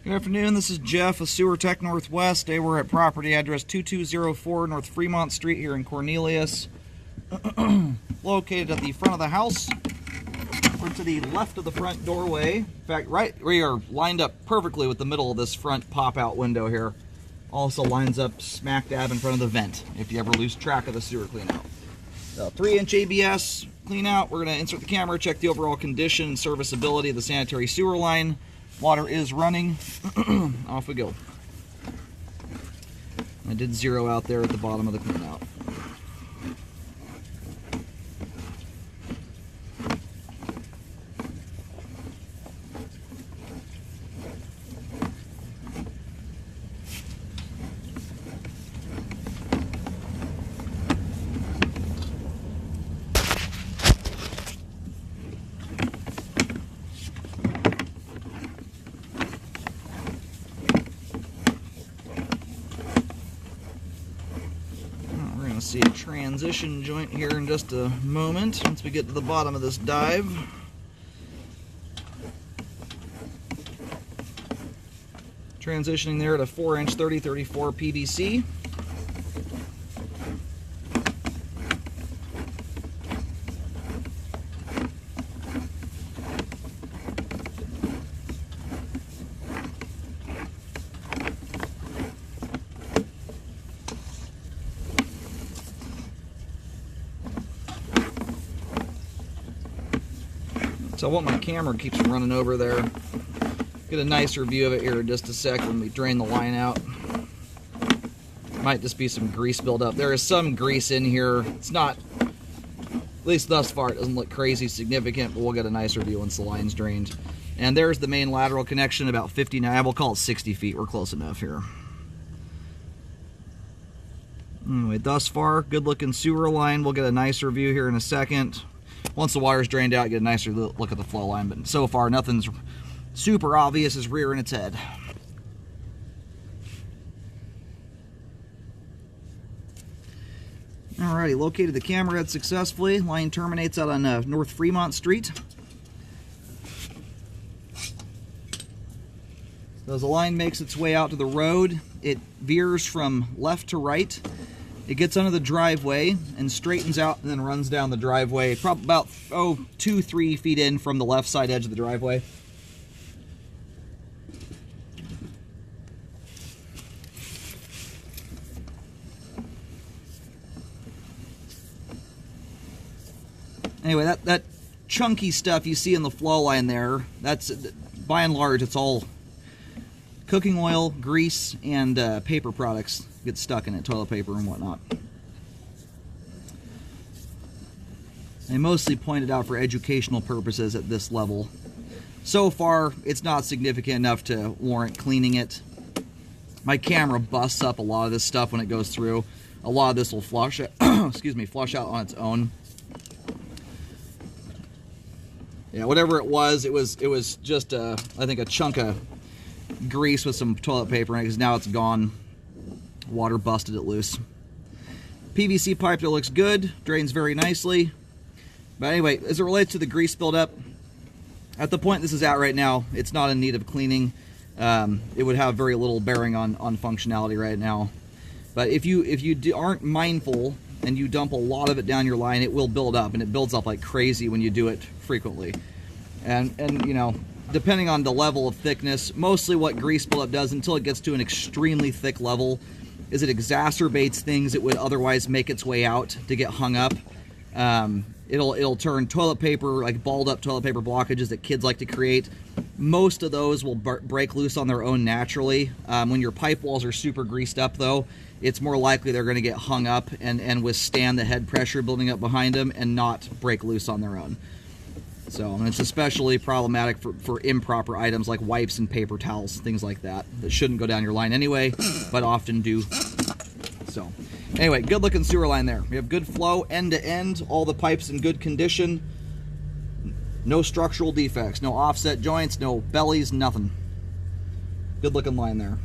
Good afternoon, this is Jeff of Sewer Tech Northwest. Today we're at property address 2204 North Fremont Street here in Cornelius. Located at the front of the house. We're to the left of the front doorway. In fact, we are lined up perfectly with the middle of this front pop-out window here. Also lines up smack dab in front of the vent if you ever lose track of the sewer cleanout. 3-inch ABS cleanout. We're going to insert the camera, check the overall condition and serviceability of the sanitary sewer line. Water is running. Off we go. I did zero out there at the bottom of the cleanout. See a transition joint here in just a moment once we get to the bottom of this dive. Transitioning there at a 4-inch 3034 PVC. So I want my camera keeps running over there. Get a nicer view of it here in just a sec when we drain the line out. Might just be some grease buildup. There is some grease in here. It's not, at least thus far, it doesn't look crazy significant, but we'll get a nicer view once the line's drained. And there's the main lateral connection, about 59, we'll call it 60 feet. We're close enough here. Anyway, thus far, good looking sewer line. We'll get a nicer view here in a second. Once the water's drained out, get a nicer look at the flow line, but so far nothing's super obvious as rearing its head. Alrighty, located the camera head successfully. Line terminates out on North Fremont Street. So as the line makes its way out to the road, it veers from left to right. It gets under the driveway and straightens out and then runs down the driveway, probably about 2-3 feet in from the left side edge of the driveway. Anyway, that chunky stuff you see in the flow line there, that's, by and large, it's all cooking oil, grease, and paper products get stuck in it, toilet paper and whatnot. I mostly pointed out for educational purposes at this level. So far, it's not significant enough to warrant cleaning it. My camera busts up a lot of this stuff when it goes through. A lot of this will flush, flush out on its own. Yeah, whatever it was just I think a chunk of grease with some toilet paper in it, because now it's gone. Water busted it loose. PVC pipe that looks good, drains very nicely. But anyway, as it relates to the grease buildup, at the point this is at right now, it's not in need of cleaning. It would have very little bearing on functionality right now. But if you aren't mindful and you dump a lot of it down your line, it will build up, and it builds up like crazy when you do it frequently. And you know, depending on the level of thickness, mostly what grease buildup does until it gets to an extremely thick level is it exacerbates things that would otherwise make its way out to get hung up. It'll turn toilet paper, like balled up toilet paper blockages that kids like to create. Most of those will break loose on their own naturally. When your pipe walls are super greased up though, it's more likely they're going to get hung up and withstand the head pressure building up behind them and not break loose on their own. So, and it's especially problematic for improper items like wipes and paper towels, things like that shouldn't go down your line anyway, but often do. So, anyway, good looking sewer line there. We have good flow end to end, all the pipes in good condition, no structural defects, no offset joints, no bellies, nothing. Good looking line there.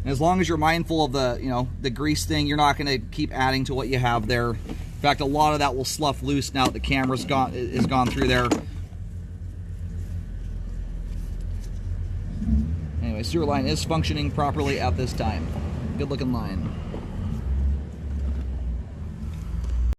And as long as you're mindful of the grease thing, you're not going to keep adding to what you have there. In fact, a lot of that will slough loose now that the camera's gone through there. sewer line is functioning properly at this time. Good looking line.